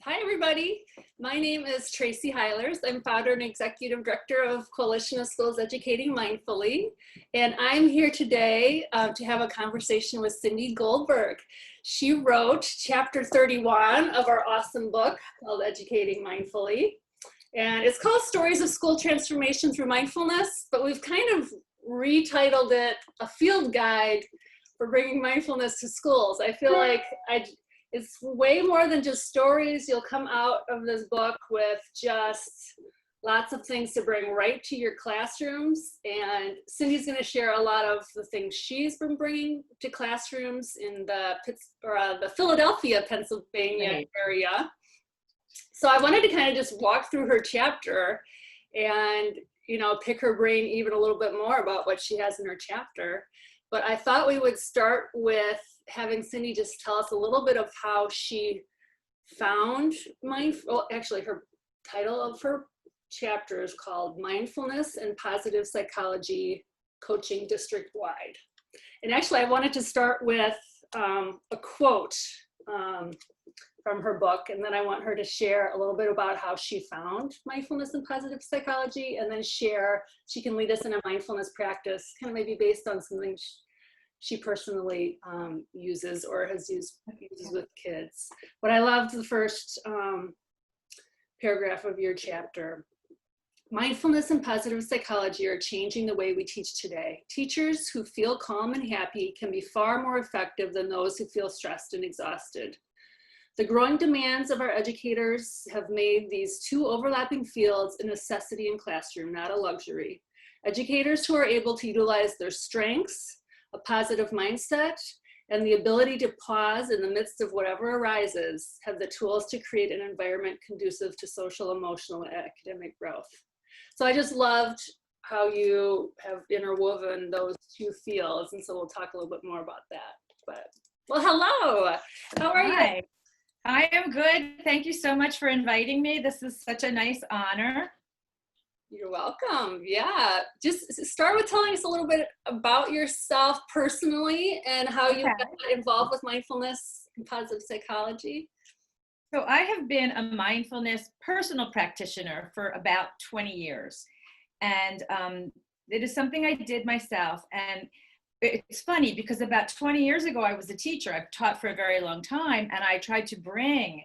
Hi, everybody. My name is Tracy Heilers. I'm founder and executive director of Coalition of Schools Educating Mindfully. And I'm here today to have a conversation with Cindy Goldberg. She wrote chapter 31 of our awesome book called Educating Mindfully. And it's called Stories of School Transformation Through Mindfulness, but we've kind of retitled it A Field Guide for Bringing Mindfulness to Schools. I feel like it's way more than just stories. You'll come out of this book with just lots of things to bring right to your classrooms. And Cindy's going to share a lot of the things she's been bringing to classrooms in the Philadelphia, Pennsylvania area. So I wanted to kind of just walk through her chapter and, pick her brain even a little bit more about what she has in her chapter. But I thought we would start with having Cindy just tell us a little bit of how she found actually her title of her chapter is called Mindfulness and Positive Psychology Coaching District-Wide. And actually I wanted to start with a quote from her book, and then I want her to share a little bit about how she found mindfulness and positive psychology, and then she can lead us in a mindfulness practice, kind of maybe based on something she personally uses or uses with kids. But I loved the first paragraph of your chapter. Mindfulness and positive psychology are changing the way we teach today. Teachers who feel calm and happy can be far more effective than those who feel stressed and exhausted. The growing demands of our educators have made these two overlapping fields a necessity in classroom, not a luxury. Educators who are able to utilize their strengths, a positive mindset, and the ability to pause in the midst of whatever arises have the tools to create an environment conducive to social, emotional, and academic growth. So I just loved how you have interwoven those two fields, and so we'll talk a little bit more about that. But, well, hello. How are you? I am good. Thank you so much for inviting me. This is such a nice honor. You're welcome. Yeah. Just start with telling us a little bit about yourself personally and how you got involved with mindfulness and positive psychology. So I have been a mindfulness personal practitioner for about 20 years. And it is something I did myself. And it's funny because about 20 years ago, I was a teacher. I've taught for a very long time, and I tried to bring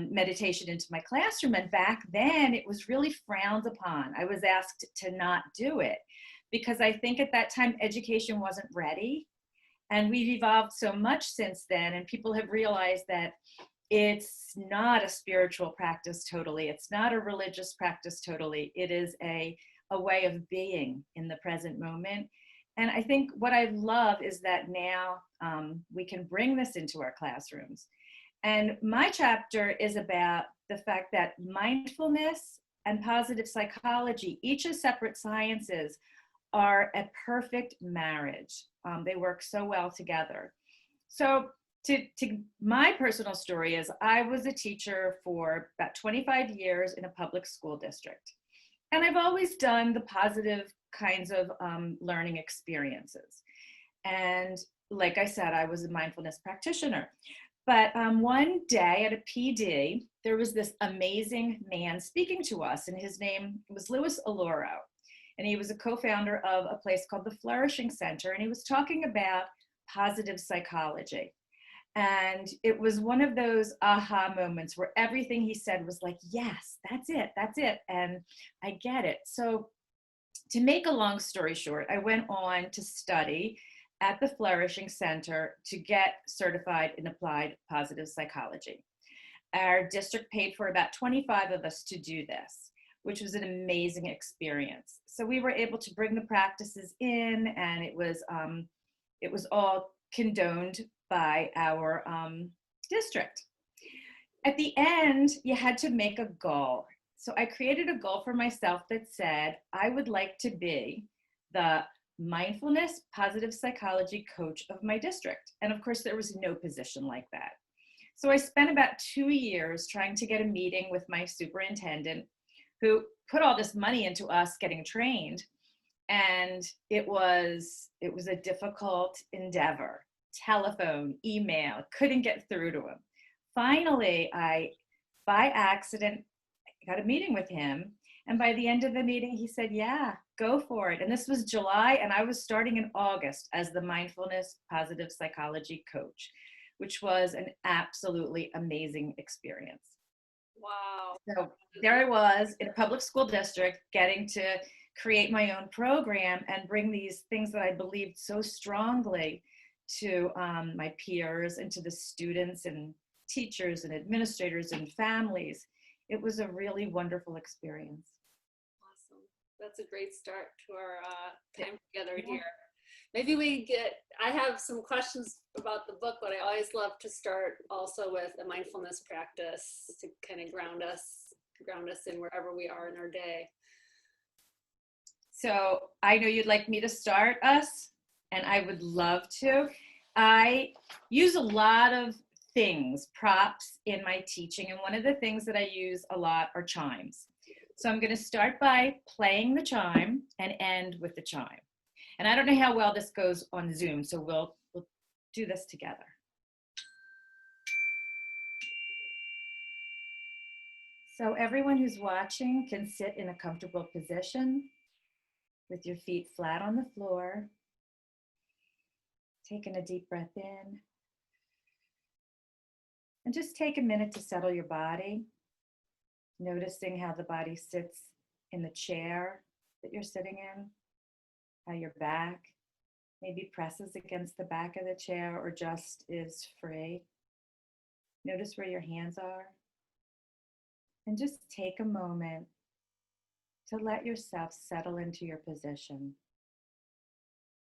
meditation into my classroom. And back then it was really frowned upon. I was asked to not do it because I think at that time education wasn't ready. And we've evolved so much since then. And people have realized that it's not a spiritual practice totally. It's not a religious practice totally. It is a way of being in the present moment. And I think what I love is that now we can bring this into our classrooms. And my chapter is about the fact that mindfulness and positive psychology, each as separate sciences, are a perfect marriage. They work so well together. So to my personal story is I was a teacher for about 25 years in a public school district. And I've always done the positive kinds of learning experiences. And like I said, I was a mindfulness practitioner. But one day at a PD, there was this amazing man speaking to us, and his name was Louis Alloro. And he was a co-founder of a place called the Flourishing Center, and he was talking about positive psychology. And it was one of those aha moments where everything he said was like, yes, that's it, and I get it. So to make a long story short, I went on to study at the Flourishing Center to get certified in applied positive psychology. Our district paid for about 25 of us to do this, which was an amazing experience. So we were able to bring the practices in, and it was all condoned by our district. At the end, you had to make a goal. So I created a goal for myself that said, I would like to be the mindfulness positive psychology coach of my district. And of course, there was no position like that. So I spent about 2 years trying to get a meeting with my superintendent, who put all this money into us getting trained. And it was a difficult endeavor. Telephone, email, couldn't get through to him. Finally, I by accident, I got a meeting with him. And by the end of the meeting, he said, yeah, go for it. And this was July, and I was starting in August as the mindfulness positive psychology coach, which was an absolutely amazing experience. Wow. So there I was in a public school district getting to create my own program and bring these things that I believed so strongly to my peers and to the students and teachers and administrators and families. It was a really wonderful experience. Awesome. That's a great start to our Yeah. time together here. Maybe I have some questions about the book, but I always love to start also with a mindfulness practice to kind of ground us in wherever we are in our day. So I know you'd like me to start us, and I would love to. I use a lot of things, props in my teaching, and one of the things that I use a lot are chimes. So I'm going to start by playing the chime and end with the chime. And I don't know how well this goes on Zoom, so we'll do this together. So everyone who's watching can sit in a comfortable position with your feet flat on the floor, taking a deep breath in. And just take a minute to settle your body, noticing how the body sits in the chair that you're sitting in, how your back maybe presses against the back of the chair or just is free. Notice where your hands are. And just take a moment to let yourself settle into your position.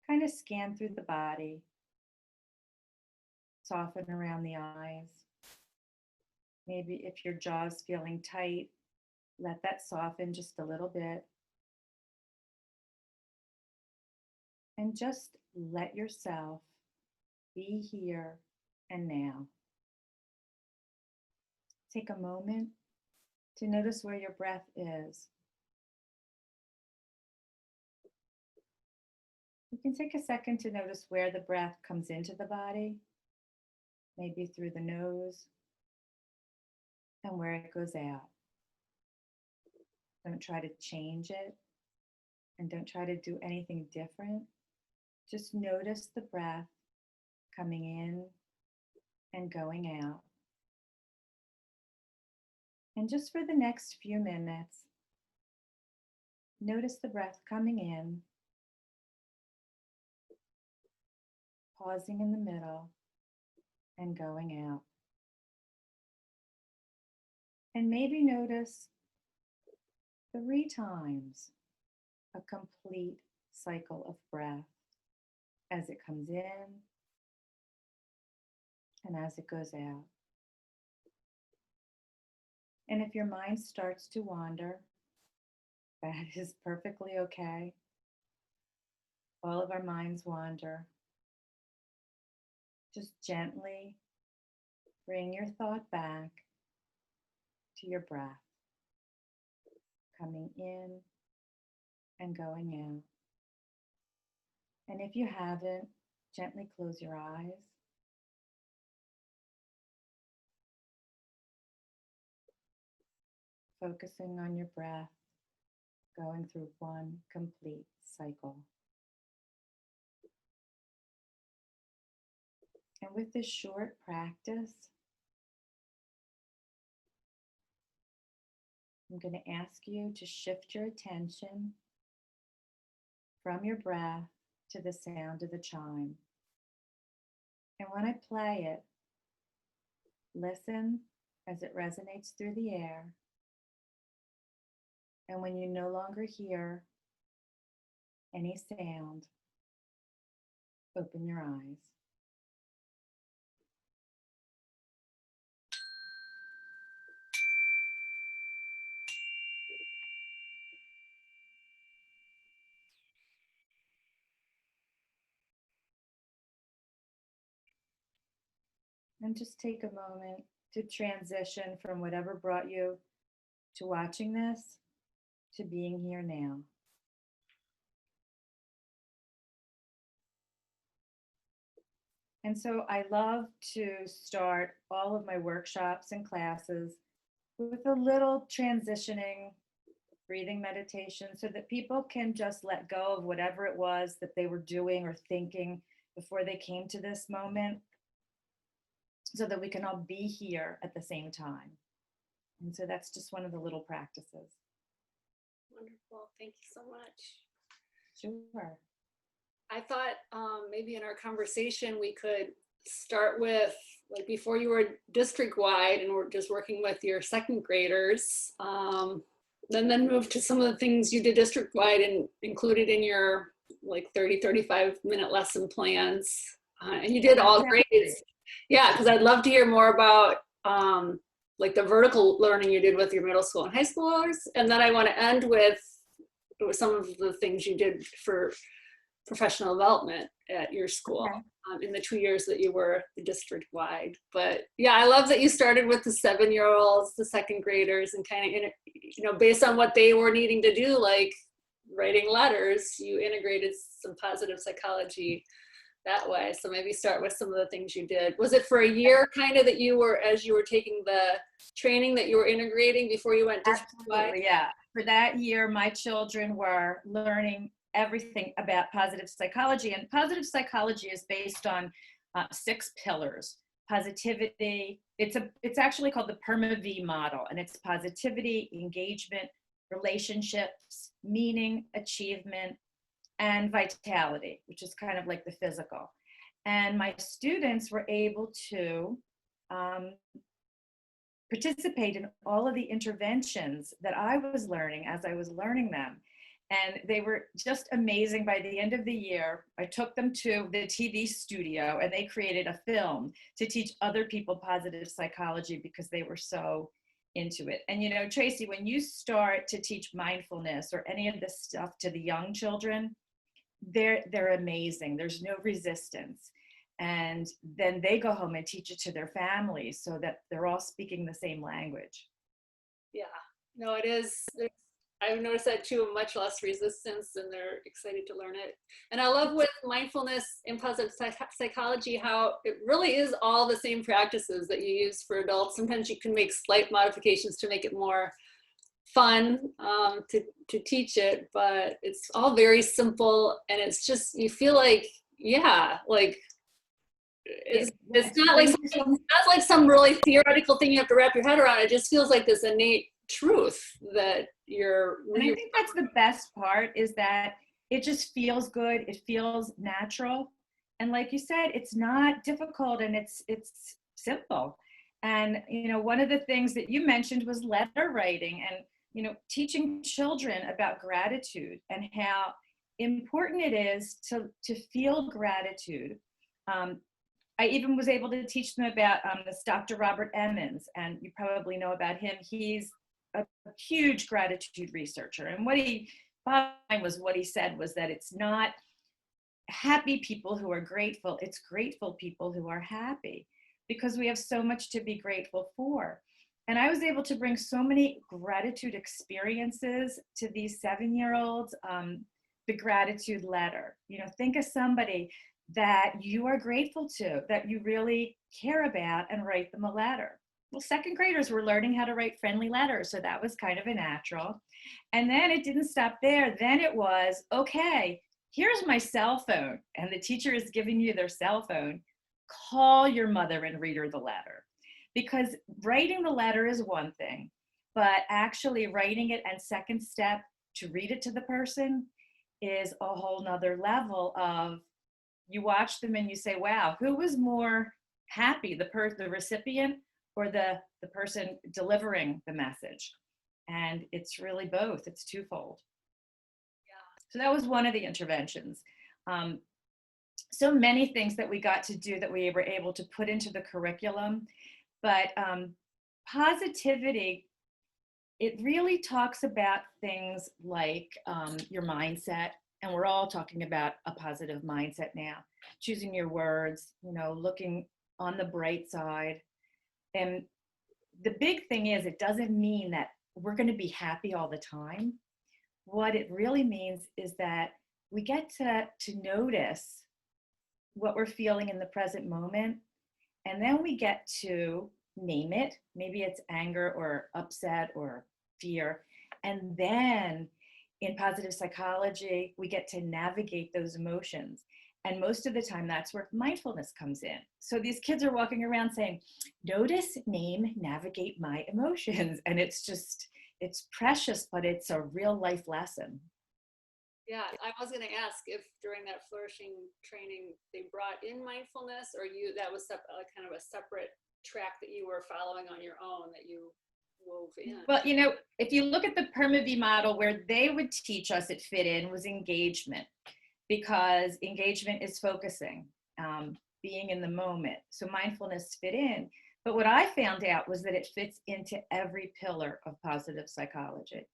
Kind of scan through the body, soften around the eyes. Maybe if your jaw's feeling tight, let that soften just a little bit. And just let yourself be here and now. Take a moment to notice where your breath is. You can take a second to notice where the breath comes into the body, maybe through the nose, and where it goes out. Don't try to change it, and don't try to do anything different. Just notice the breath coming in and going out. And just for the next few minutes, notice the breath coming in, pausing in the middle, and going out. And maybe notice 3 times a complete cycle of breath as it comes in and as it goes out. And if your mind starts to wander, that is perfectly okay. All of our minds wander. Just gently bring your thought back to your breath, coming in and going out. And if you haven't, gently close your eyes. Focusing on your breath, going through one complete cycle. And with this short practice, I'm going to ask you to shift your attention from your breath to the sound of the chime. And when I play it, listen as it resonates through the air. And when you no longer hear any sound, open your eyes. And just take a moment to transition from whatever brought you to watching this to being here now. And so I love to start all of my workshops and classes with a little transitioning breathing meditation so that people can just let go of whatever it was that they were doing or thinking before they came to this moment, so that we can all be here at the same time. And so that's just one of the little practices. Wonderful. Thank you so much. Sure. I thought maybe in our conversation we could start with, like, before you were district-wide and we're just working with your second graders, then move to some of the things you did district-wide and included in your like 35-minute lesson plans. And you did all grades. Yeah, because I'd love to hear more about like the vertical learning you did with your middle school and high schoolers. And then I want to end with some of the things you did for professional development at your school. Okay. In the 2 years that you were district-wide. But yeah, I love that you started with the 7-year-olds, the second graders, and kind of, you know, based on what they were needing to do, like writing letters, you integrated some positive psychology that way. So maybe start with some of the things you did. Was it for a year kind of that you were, as you were taking the training, that you were integrating before you went district-wide? Absolutely, yeah. For that year, my children were learning everything about positive psychology, and positive psychology is based on 6 pillars. Positivity, it's actually called the PERMA-V model, and it's positivity, engagement, relationships, meaning, achievement, and vitality, which is kind of like the physical. And my students were able to participate in all of the interventions that I was learning as I was learning them. And they were just amazing. By the end of the year, I took them to the TV studio and they created a film to teach other people positive psychology because they were so into it. And you know, Tracy, when you start to teach mindfulness or any of this stuff to the young children, they're amazing. There's no resistance. And then they go home and teach it to their families so that they're all speaking the same language. Yeah, no, it is. I've noticed that too, much less resistance, and they're excited to learn it. And I love with mindfulness and positive psychology how it really is all the same practices that you use for adults. Sometimes you can make slight modifications to make it more fun to teach it, but it's all very simple, and it's just, you feel like, yeah, like it's not like some really theoretical thing you have to wrap your head around. It just feels like this innate truth that and I think that's the best part, is that it just feels good. It feels natural. And like you said, it's not difficult, and it's simple. And, you know, one of the things that you mentioned was letter writing, and, you know, teaching children about gratitude and how important it is to feel gratitude. I even was able to teach them about this Dr. Robert Emmons, and you probably know about him. He's a huge gratitude researcher, and what he said was that it's not happy people who are grateful, it's grateful people who are happy, because we have so much to be grateful for. And I was able to bring so many gratitude experiences to these 7-year-olds. The gratitude letter, you know, think of somebody that you are grateful to, that you really care about, and write them a letter. Well, second graders were learning how to write friendly letters, so that was kind of a natural. And then it didn't stop there. Then it was, okay, here's my cell phone, and the teacher is giving you their cell phone. Call your mother and read her the letter. Because writing the letter is one thing, but actually writing it, and second step, to read it to the person, is a whole nother level of, you watch them and you say, wow, who was more happy, the recipient or the person delivering the message? And it's really both. It's twofold. Yeah. So that was one of the interventions. So many things that we got to do that we were able to put into the curriculum, but positivity, it really talks about things like your mindset. And we're all talking about a positive mindset now, choosing your words, you know, looking on the bright side. And the big thing is, it doesn't mean that we're going to be happy all the time. What it really means is that we get to notice what we're feeling in the present moment. And then we get to name it. Maybe it's anger or upset or fear. And then in positive psychology, we get to navigate those emotions. And most of the time, that's where mindfulness comes in. So these kids are walking around saying, notice, name, navigate my emotions. And it's just, it's precious, but it's a real life lesson. Yeah, I was going to ask if during that flourishing training they brought in mindfulness, or that was kind of a separate track that you were following on your own that you wove in. Well, if you look at the PERMA-V model, where they would teach us it fit in was engagement, because engagement is focusing, being in the moment. So mindfulness fit in. But what I found out was that it fits into every pillar of positive psychology.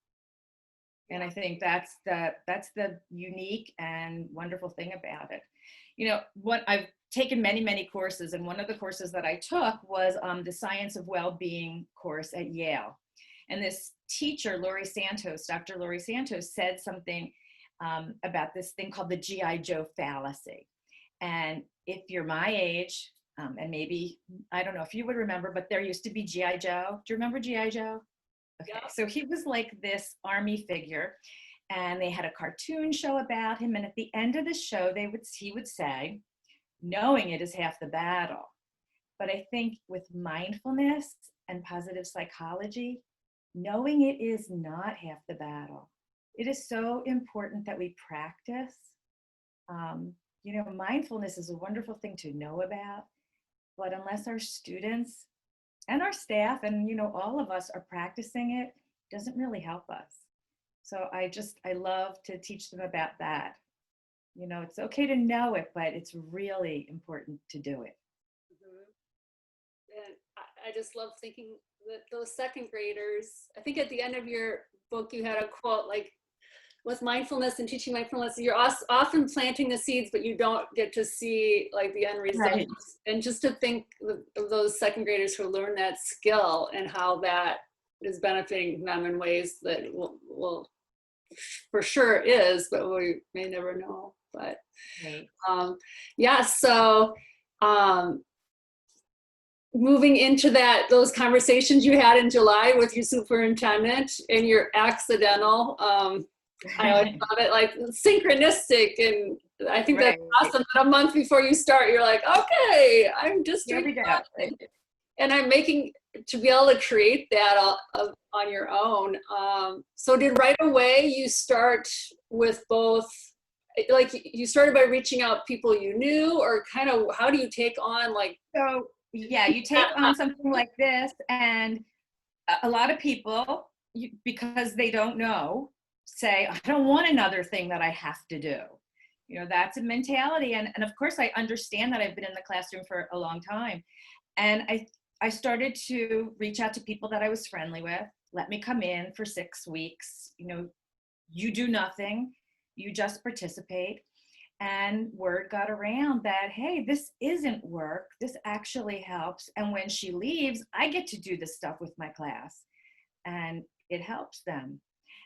And I think that's the unique and wonderful thing about it. What I've taken many courses, and one of the courses that I took was the Science of Well-Being course at Yale. And this teacher, Dr. Laurie Santos, said something about this thing called the G.I. Joe fallacy. And if you're my age, and maybe, I don't know if you would remember, but there used to be G.I. Joe. Do you remember G.I. Joe? Okay, yeah. So he was like this army figure, and they had a cartoon show about him. And at the end of the show, he would say, knowing it is half the battle. But I think with mindfulness and positive psychology, knowing it is not half the battle. It is so important that we practice. Mindfulness is a wonderful thing to know about, but unless our students and our staff and all of us are practicing it, doesn't really help us. So I love to teach them about that. It's okay to know it, but it's really important to do it. Mm-hmm. And I just love thinking that those second graders, I think at the end of your book you had a quote like, with mindfulness and teaching mindfulness, you're often planting the seeds, but you don't get to see like the end results. Right. And just to think of those second graders who learn that skill and how that is benefiting them in ways that will for sure is, but we may never know. But right. Yeah, so moving into those conversations you had in July with your superintendent and your accidental, I always love it, like synchronistic, and I think right. That's awesome. A month before you start, you're like, okay, I'm just doing that. And I'm making to be able to create that on your own. So did right away you start with both, like you started by reaching out people you knew, or kind of how do you take on like? So yeah, you take on something like this, and a lot of people, because they don't know, say, I don't want another thing that I have to do. That's a mentality. And of course, I understand that. I've been in the classroom for a long time. And I started to reach out to people that I was friendly with. Let me come in for 6 weeks. You do nothing. You just participate. And word got around that, hey, this isn't work. This actually helps. And when she leaves, I get to do this stuff with my class. And it helps them.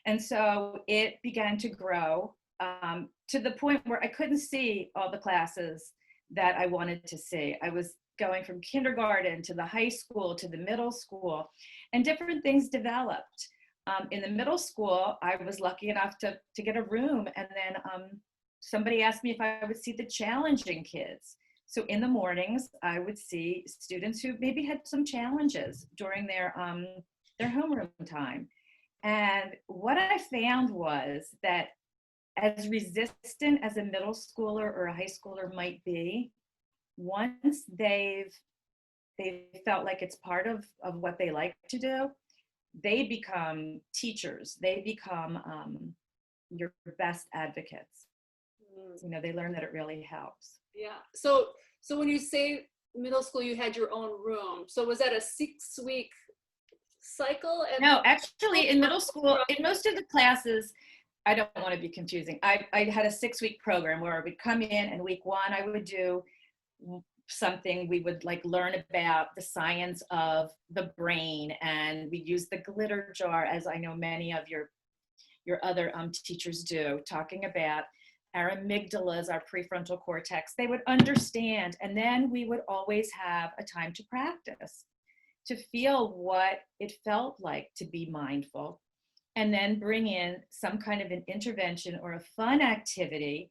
And so it began to grow to the point where I couldn't see all the classes that I wanted to see. I was going from kindergarten to the high school to the middle school, and different things developed. In the middle school, I was lucky enough to get a room, and then somebody asked me if I would see the challenging kids. So in the mornings, I would see students who maybe had some challenges during their homeroom time. And what I found was that as resistant as a middle schooler or a high schooler might be, once they've felt like it's part of what they like to do, they become teachers. They become your best advocates. They learn that it really helps. Yeah. So when you say middle school, you had your own room. So was that a 6-week cycle? No, actually in middle school, in most of the classes, I don't want to be confusing. I had a 6-week program where I would come in, and week 1, I would do something. We would like learn about the science of the brain, and we use the glitter jar, as I know many of your other teachers do, talking about our amygdalas, our prefrontal cortex. They would understand. And then we would always have a time to practice. to feel what it felt like to be mindful, and then bring in some kind of an intervention or a fun activity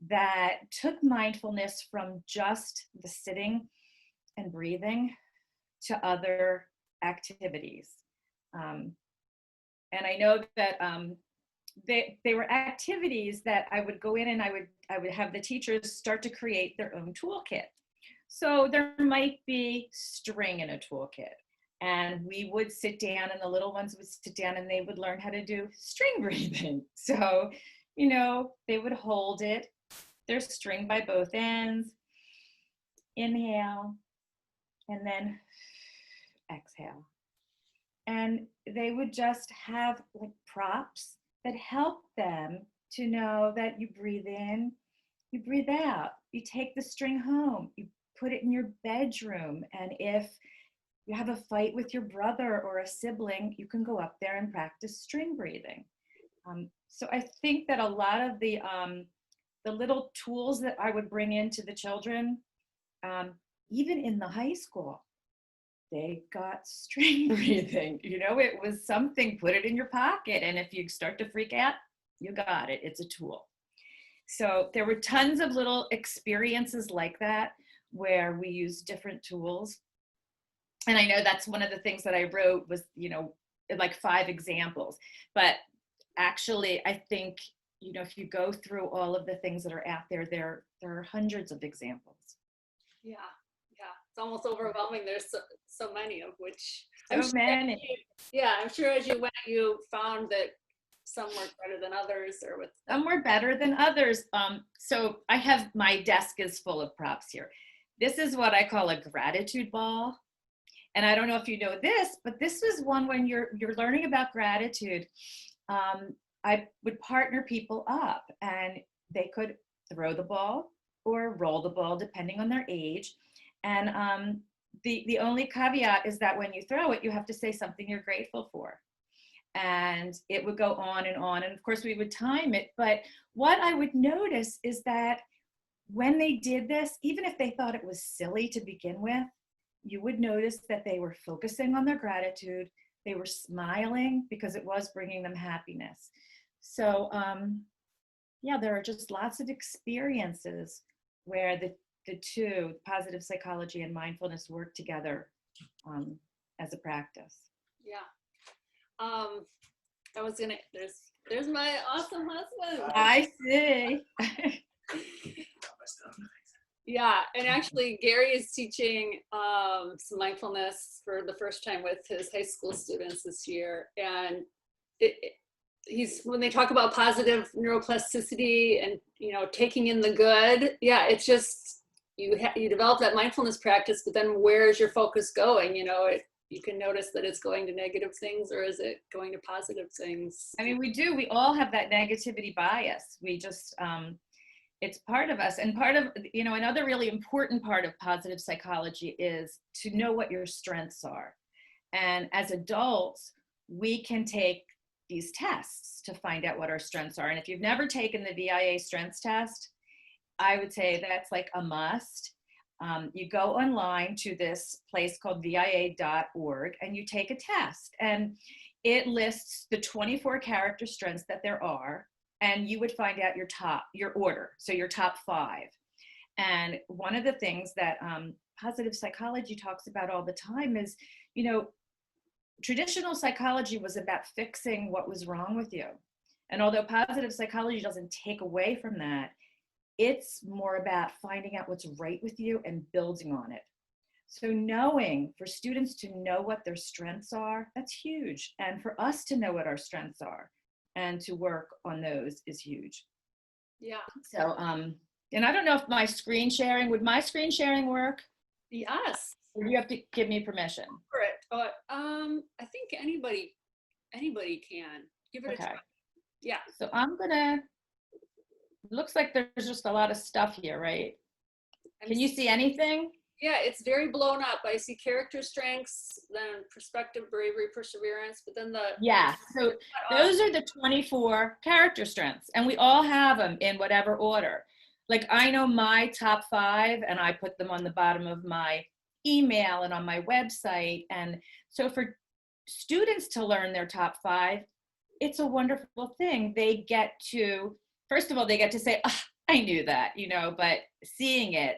that took mindfulness from just the sitting and breathing to other activities. And I know that they were activities that I would go in and I would have the teachers start to create their own toolkit. So there might be string in a toolkit, and we would sit down, and the little ones would sit down and they would learn how to do string breathing. So, they would hold it, their string by both ends, inhale, and then exhale. And they would just have like props that help them to know that you breathe in, you breathe out, you take the string home, you put it in your bedroom. And if you have a fight with your brother or a sibling, you can go up there and practice string breathing. So I think that a lot of the little tools that I would bring into the children, even in the high school, they got string breathing. It was something, put it in your pocket. And if you start to freak out, you got it. It's a tool. So there were tons of little experiences like that where we use different tools. And I know that's one of the things that I wrote was, like 5 examples. But actually, I think, if you go through all of the things that are out there, there are hundreds of examples. Yeah. It's almost overwhelming. There's so many of which. I'm sure as you went, you found that some work better than others, or with some were better than others. So I have, my desk is full of props here. This is what I call a gratitude ball. And I don't know if you know this, but this is one when you're learning about gratitude. I would partner people up, and they could throw the ball or roll the ball depending on their age. And the only caveat is that when you throw it, you have to say something you're grateful for. And it would go on and on. And of course, we would time it. But what I would notice is that when they did this, even if they thought it was silly to begin with, you would notice that they were focusing on their gratitude. They were smiling because it was bringing them happiness. So, there are just lots of experiences where the two, positive psychology and mindfulness, work together as a practice. Yeah. There's my awesome husband. I see. Yeah, and actually Gary is teaching some mindfulness for the first time with his high school students this year. And when they talk about positive neuroplasticity and, taking in the good, it's just, you develop that mindfulness practice, but then where's your focus going? You can notice that it's going to negative things, or is it going to positive things? I mean, we all have that negativity bias. We just, it's part of us. And part of, another really important part of positive psychology is to know what your strengths are. And as adults, we can take these tests to find out what our strengths are. And if you've never taken the VIA strengths test, I would say that's like a must. You go online to this place called VIA.org and you take a test, and it lists the 24 character strengths that there are, and you would find out your order, so your top 5. And one of the things that positive psychology talks about all the time is, traditional psychology was about fixing what was wrong with you. And although positive psychology doesn't take away from that, it's more about finding out what's right with you and building on it. So for students to know what their strengths are, that's huge. And for us to know what our strengths are and to work on those is huge. Yeah. So, and I don't know if would my screen sharing work? Yes. Or you have to give me permission. For it. I think anybody can. Give it a try. Yeah. So looks like there's just a lot of stuff here, right? Can you see anything? Yeah, it's very blown up. I see character strengths, then perspective, bravery, perseverance, but then so those are the 24 character strengths, and we all have them in whatever order. Like I know my top 5, and I put them on the bottom of my email and on my website. And so for students to learn their top 5, it's a wonderful thing. They get to, first of all, they get to say, oh, I knew that, but seeing it.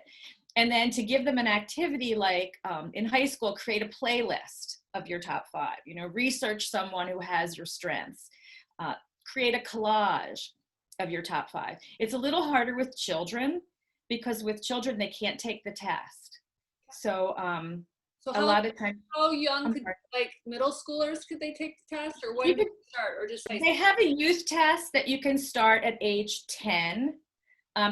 And then to give them an activity like in high school, create a playlist of your top 5, research someone who has your strengths, create a collage of your top 5. It's a little harder with children because with children, they can't take the test. So, So a lot of times, how young could, like middle schoolers, could they take the test, or when you do could they start, or just they have a youth test that you can start at age 10.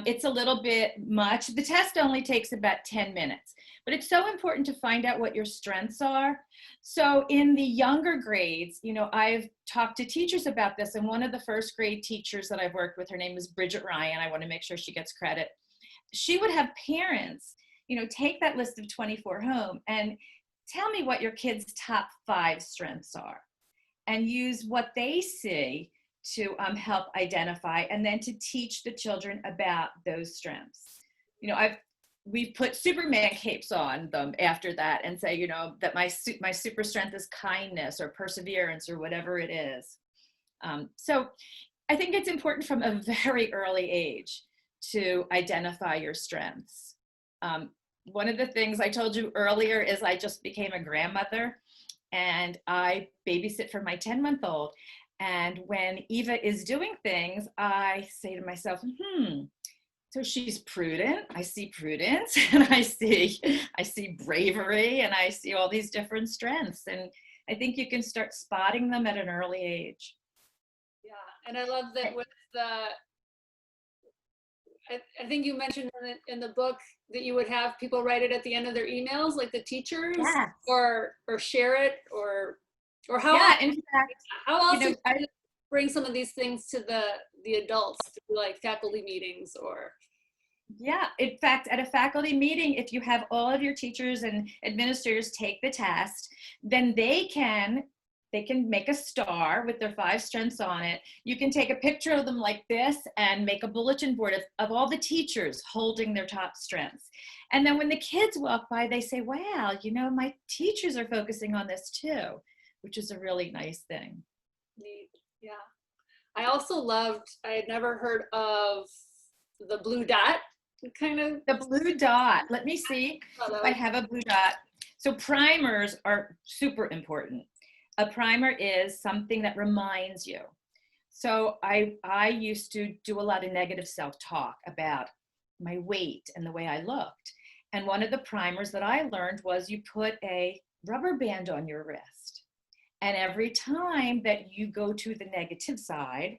It's a little bit much. The test only takes about 10 minutes, but it's so important to find out what your strengths are. So in the younger grades, I've talked to teachers about this, and one of the first grade teachers that I've worked with, her name is Bridget Ryan. I want to make sure she gets credit. She would have parents, take that list of 24 home and tell me what your kids' top 5 strengths are, and use what they see to help identify, and then to teach the children about those strengths. We've put Superman capes on them after that and say, that my super strength is kindness or perseverance or whatever it is. So I think it's important from a very early age to identify your strengths. One of the things I told you earlier is I just became a grandmother, and I babysit for my 10-month-old. And when Eva is doing things, I say to myself, so she's prudent. I see prudence, and I see bravery, and I see all these different strengths. And I think you can start spotting them at an early age. Yeah, and I love that with I think you mentioned in the book that you would have people write it at the end of their emails, like the teachers, Yes. or share it, or how Yeah, else, in fact, how else do you bring some of these things to the adults, like faculty meetings or? Yeah, in fact, at a faculty meeting, if you have all of your teachers and administrators take the test, then they can make a star with their 5 strengths on it. You can take a picture of them like this and make a bulletin board of all the teachers holding their top strengths. And then when the kids walk by, they say, wow, my teachers are focusing on this too, which is a really nice thing. Neat. Yeah. I also loved, I had never heard of the blue dot kind of. The blue dot. Let me see if I have a blue dot. So primers are super important. A primer is something that reminds you. So I used to do a lot of negative self-talk about my weight and the way I looked. And one of the primers that I learned was you put a rubber band on your wrist. And every time that you go to the negative side,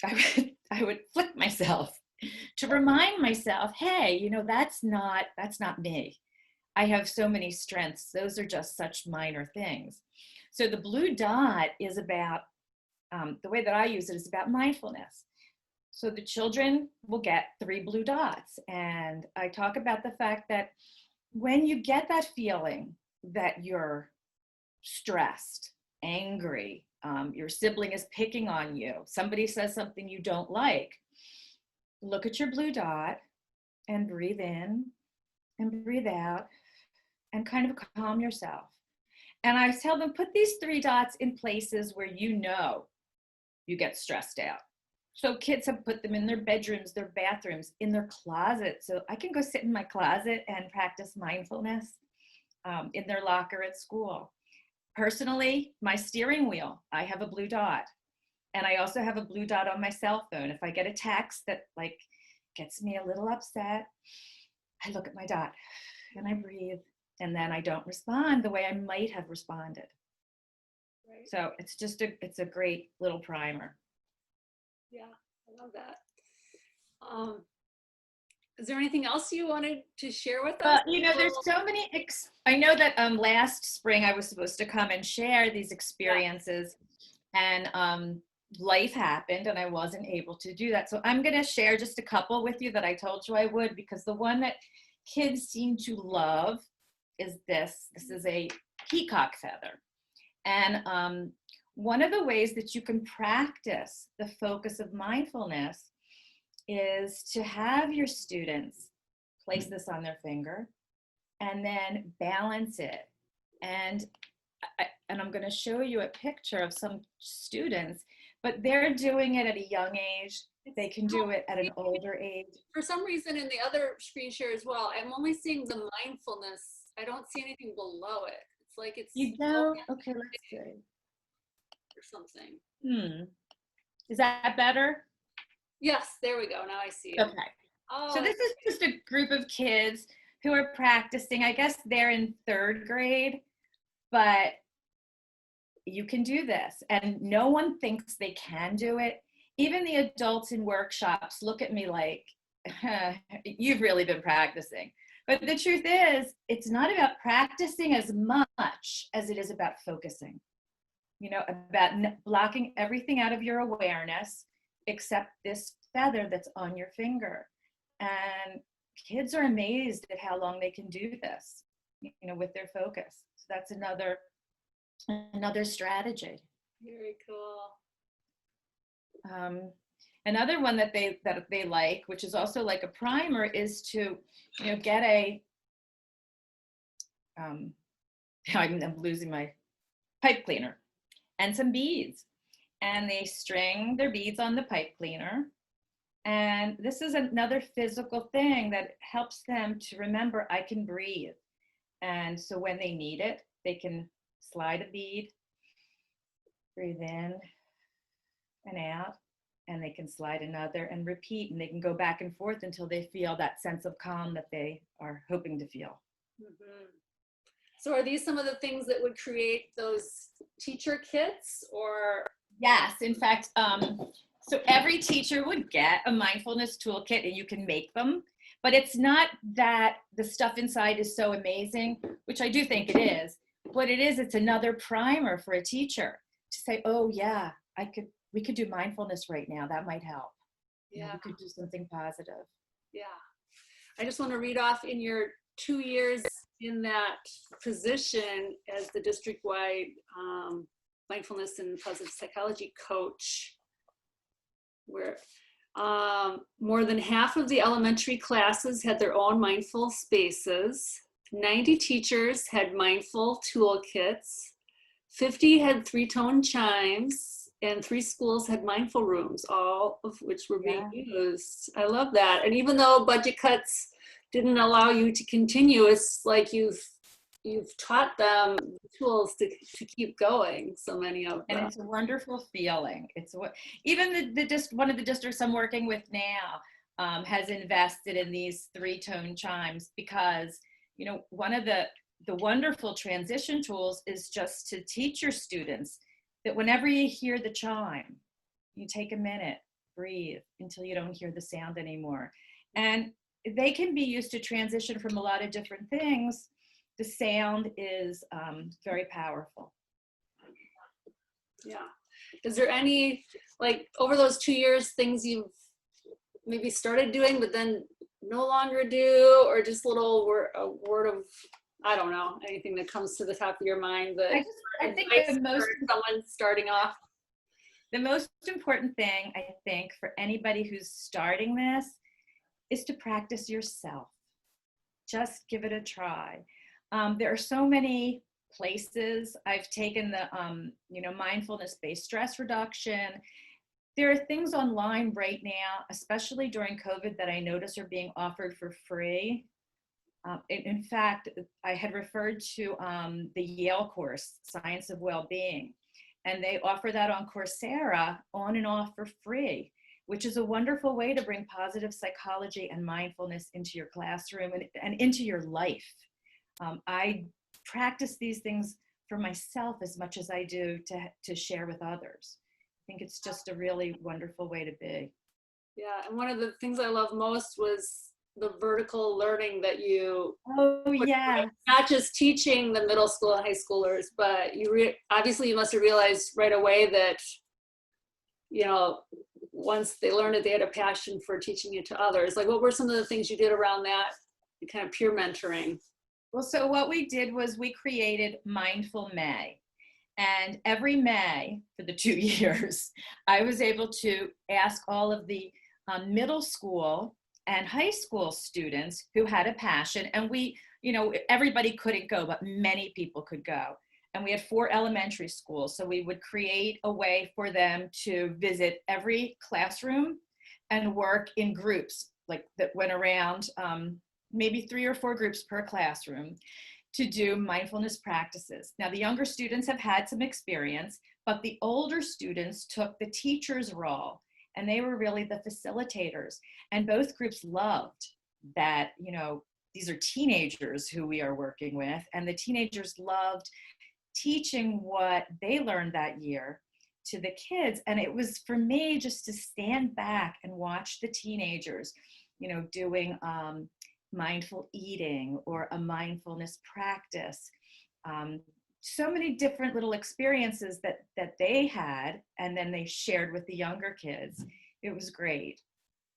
I would flick myself to remind myself, hey, that's not me. I have so many strengths. Those are just such minor things. So the blue dot is about, the way that I use it is about mindfulness. So the children will get 3 blue dots. And I talk about the fact that when you get that feeling that you're stressed, angry, your sibling is picking on you, somebody says something you don't like, look at your blue dot and breathe in and breathe out and kind of calm yourself. And I tell them, put these 3 dots in places where you get stressed out. So kids have put them in their bedrooms, their bathrooms, in their closet. So I can go sit in my closet and practice mindfulness, in their locker at school. Personally, my steering wheel, I have a blue dot. And I also have a blue dot on my cell phone. If I get a text that gets me a little upset, I look at my dot and I breathe, and then I don't respond the way I might have responded. Right. So it's a great little primer. Yeah, I love that. Is there anything else you wanted to share with us? There's so many, I know that last spring I was supposed to come and share these experiences, and life happened and I wasn't able to do that. So I'm going to share just a couple with you that I told you I would, because the one that kids seem to love is this. This is a peacock feather. And one of the ways that you can practice the focus of mindfulness is to have your students place this on their finger and then balance it. And I'm going to show you a picture of some students, but they're doing it at a young age. They can do it at an older age. For some reason in the other screen share as well, I'm only seeing the mindfulness. I don't see anything below it. It's like it's You don't? Okay, let's see. or something. Is that better? Yes, there we go. Now I see it. Okay. Oh, So this is just a group of kids who are practicing. I guess they're in 3rd grade, but you can do this. And no one thinks they can do it. Even the adults in workshops look at me like, you've really been practicing. But the truth is, it's not about practicing as much as it is about focusing. You know, about blocking everything out of your awareness except this feather that's on your finger. And kids are amazed at how long they can do this, you know, with their focus. So that's another strategy. very cool. Another one that they like, which is also like a primer, is to, you know, get a I'm losing my pipe cleaner and some beads, and they string their beads on the pipe cleaner. And this is another physical thing that helps them to remember, I can breathe. And so when they need it, they can slide a bead, breathe in and out, and they can slide another and repeat, and they can go back and forth until they feel that sense of calm that they are hoping to feel. Mm-hmm. So are these some of the things that would create those teacher kits, or? Yes, in fact, so every teacher would get a mindfulness toolkit, and you can make them, but it's not that the stuff inside is so amazing, which I do think it is. What it is, it's another primer for a teacher to say, oh yeah, we could do mindfulness right now. That might help. Yeah. You know, we could do something positive. Yeah. I just want to read off in your 2 years in that position as the district-wide mindfulness and positive psychology coach, where more than half of the elementary classes had their own mindful spaces. 90 teachers had mindful toolkits. 50 had 3-tone chimes, and 3 schools had mindful rooms, all of which were being used. I love that. And even though budget cuts didn't allow you to continue, it's like you've taught them the tools to keep going, so many of them. And it's a wonderful feeling. It's what even one of the districts I'm working with now has invested in these 3-tone chimes, because, you know, one of the wonderful transition tools is just to teach your students that whenever you hear the chime, you take a minute, breathe until you don't hear the sound anymore. And they can be used to transition from a lot of different things. The sound is very powerful. Yeah. Is there any, like, over those 2 years, things you've maybe started doing but then no longer do, or just a word of, I don't know, anything that comes to the top of your mind that I think someone starting off? The most important thing, I think, for anybody who's starting this is to practice yourself. Just give it a try. There are so many places. I've taken the, mindfulness-based stress reduction. There are things online right now, especially during COVID, that I notice are being offered for free. In fact, I had referred to the Yale course, Science of Wellbeing, and they offer that on Coursera on and off for free, which is a wonderful way to bring positive psychology and mindfulness into your classroom and into your life. I practice these things for myself as much as I do to share with others. I think it's just a really wonderful way to be. Yeah, and one of the things I love most was the vertical learning that you not just teaching the middle school and high schoolers, but obviously you must have realized right away that, you know, once they learned it, they had a passion for teaching it to others. Like, what were some of the things you did around that kind of peer mentoring? Well, so what we did was we created Mindful May. And every May for the 2 years, I was able to ask all of the middle school and high school students who had a passion. And we everybody couldn't go, but many people could go. And we had 4 elementary schools. So we would create a way for them to visit every classroom and work in groups like that went around, maybe 3 or 4 groups per classroom to do mindfulness practices. Now, the younger students have had some experience, but the older students took the teacher's role and they were really the facilitators. And both groups loved that, these are teenagers who we are working with, and the teenagers loved teaching what they learned that year to the kids. And it was for me just to stand back and watch the teenagers, doing mindful eating or a mindfulness practice. So many different little experiences that they had, and then they shared with the younger kids. It was great.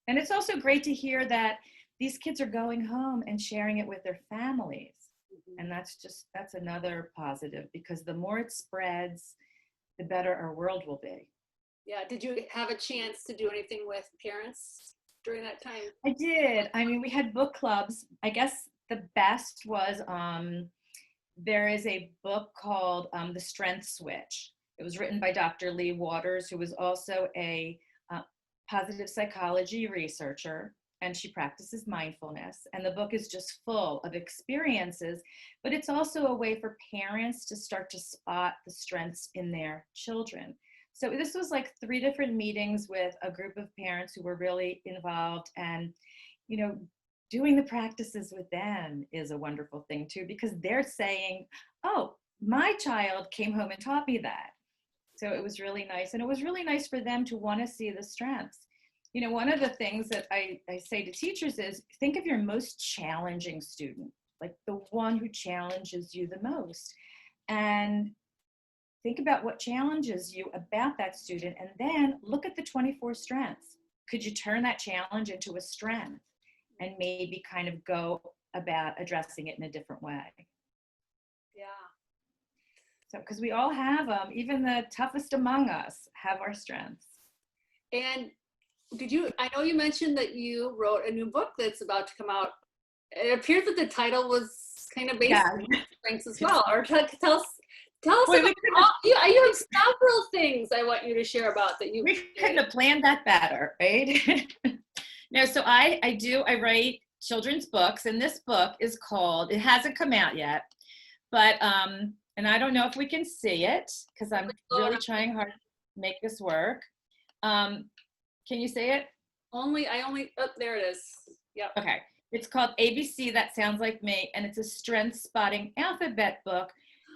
And it's also great to hear that these kids are going home and sharing it with their families. And that's another positive, because the more it spreads, the better our world will be. Yeah. Did you have a chance to do anything with parents during that time? I did. I mean, we had book clubs. I guess the best was, there is a book called The Strength Switch. It was written by Dr. Lee Waters, who was also a positive psychology researcher, and she practices mindfulness. And the book is just full of experiences, but it's also a way for parents to start to spot the strengths in their children. So this was like 3 different meetings with a group of parents who were really involved, and, doing the practices with them is a wonderful thing too, because they're saying, oh, my child came home and taught me that. So it was really nice. And it was really nice for them to want to see the strengths. One of the things that I say to teachers is, think of your most challenging student, like the one who challenges you the most. And think about what challenges you about that student, and then look at the 24 strengths. Could you turn that challenge into a strength and maybe kind of go about addressing it in a different way? Yeah. So, because we all have them, even the toughest among us have our strengths. And I know you mentioned that you wrote a new book that's about to come out. It appears that the title was kind of based on strengths as well. Or tell us about, you have several things I want you to share about that you. We couldn't have planned that better, right? No, so I write children's books, and this book is called, it hasn't come out yet, but, and I don't know if we can see it because I'm really trying hard to make this work. Can you see it? Oh, there it is. Yep. Okay. It's called ABC, That Sounds Like Me, and it's a strength spotting alphabet book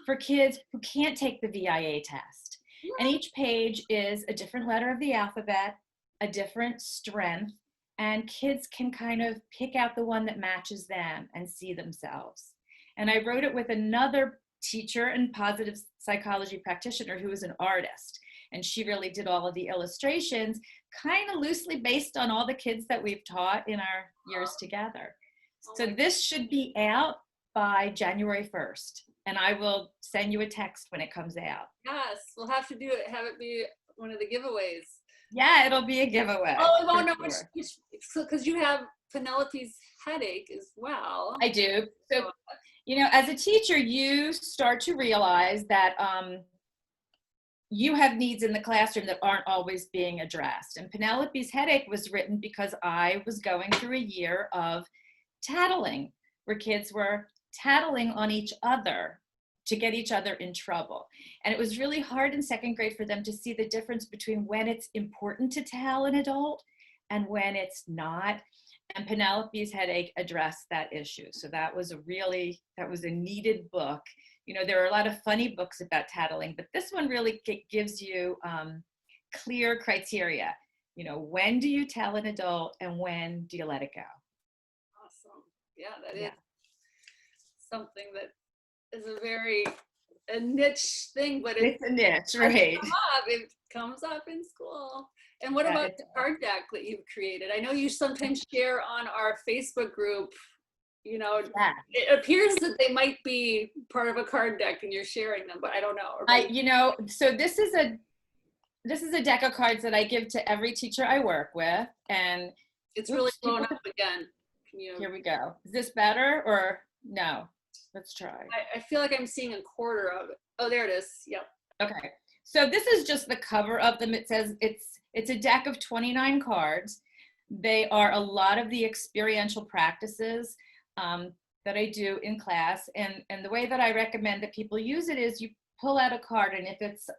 for kids who can't take the VIA test. And each page is a different letter of the alphabet, a different strength, and kids can kind of pick out the one that matches them and see themselves. And I wrote it with another teacher and positive psychology practitioner who is an artist. And she really did all of the illustrations, kind of loosely based on all the kids that we've taught in our years together. So this should be out by January 1st. And I will send you a text when it comes out. Yes, we'll have to have it be one of the giveaways. Yeah, it'll be a giveaway. Oh, I won't know which, because you have Penelope's Headache as well. I do. So, as a teacher, you start to realize that you have needs in the classroom that aren't always being addressed. And Penelope's Headache was written because I was going through a year of tattling, where kids were tattling on each other to get each other in trouble. And it was really hard in 2nd grade for them to see the difference between when it's important to tell an adult and when it's not. And Penelope's Headache addressed that issue. So that was a needed book. There are a lot of funny books about tattling, but this one really gives you clear criteria. When do you tell an adult and when do you let it go? Awesome. Yeah, that is something that is a niche thing, but it's a niche, right? It comes up in school. And what about the card deck that you've created? I know you sometimes share on our Facebook group, it appears that they might be part of a card deck and you're sharing them, but I don't know. So this is a deck of cards that I give to every teacher I work with, and it's really blown up again. Here we go. Is this better or? No, let's try. I feel like I'm seeing a quarter of it. Oh, there it is. Yep. Okay, so this is just the cover of them. It says it's a deck of 29 cards. They are a lot of the experiential practices that I do in class, and the way that I recommend that people use it is you pull out a card, and if it's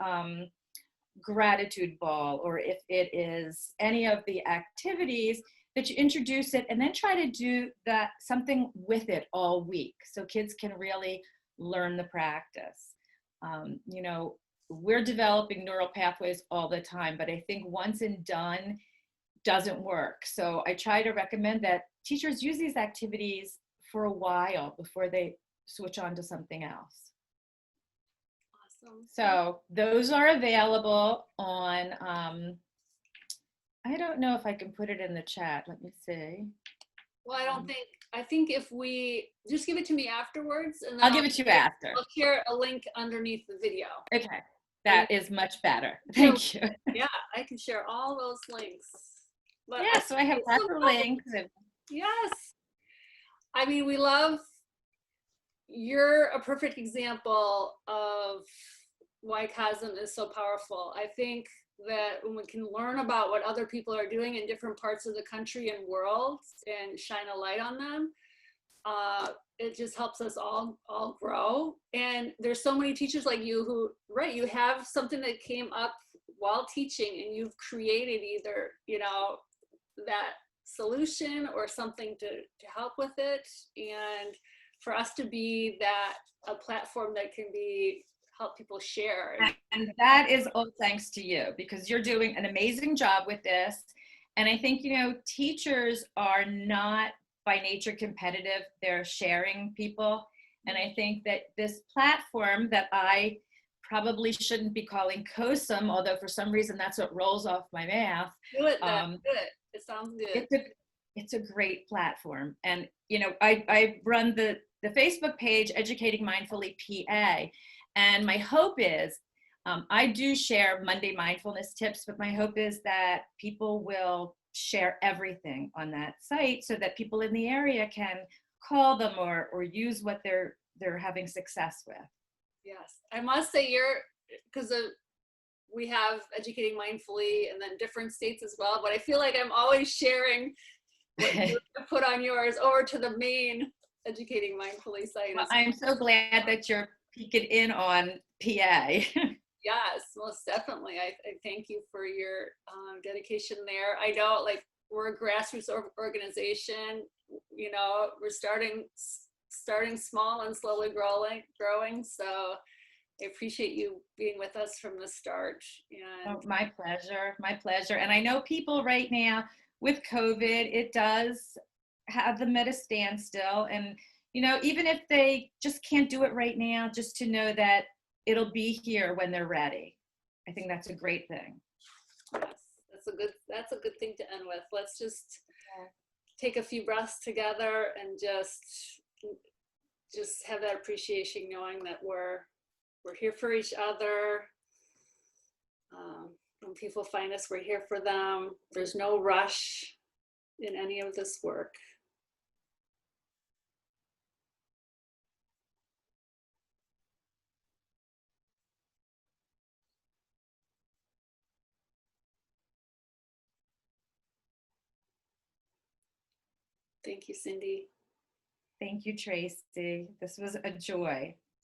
gratitude ball, or if it is any of the activities, that you introduce it and then try to do that something with it all week so kids can really learn the practice. You know, we're developing neural pathways all the time, but I think once and done doesn't work. So I try to recommend that teachers use these activities for a while before they switch on to something else. Awesome. So those are available on, I don't know if I can put it in the chat. Let me see. Well, I think if we just give it to me afterwards, and then I'll give it to you after. I'll share a link underneath the video. Okay, that is much better. Thank you. Yeah, I can share all those links. But Yeah, so I have lots of links. Yes. I mean, you're a perfect example of why COSM is so powerful. I think that when we can learn about what other people are doing in different parts of the country and world and shine a light on them, it just helps us all grow. And there's so many teachers like you who, right, you have something that came up while teaching and you've created either, you know, that solution or something to help with it. And for us to be a platform that can help people share. And that is all thanks to you, because you're doing an amazing job with this. And I think, you know, teachers are not by nature competitive. They're sharing people. And I think that this platform that I probably shouldn't be calling COSM, although for some reason that's what rolls off my mouth. Do it, good. It sounds good. It's a great platform. And, you know, I run the Facebook page, Educating Mindfully PA. And my hope is, I do share Monday mindfulness tips, but my hope is that people will share everything on that site so that people in the area can call them or use what they're having success with. Yes, I must say because we have Educating Mindfully and then different states as well, but I feel like I'm always sharing what you put on yours over to the main Educating Mindfully site. Well, I'm so glad that you're peeking in on PA. Yes, most definitely. I thank you for your dedication there. I know, like, we're a grassroots organization. You know, we're starting small and slowly growing. So I appreciate you being with us from the start. And my pleasure. And I know people right now with COVID, it does have them at a standstill. And, you know, even if they just can't do it right now, just to know that it'll be here when they're ready. I think that's a great thing. Yes, that's a good thing to end with. Let's just take a few breaths together and just have that appreciation, knowing that we're here for each other. When people find us, we're here for them. There's no rush in any of this work. Thank you, Cindy. Thank you, Tracy. This was a joy.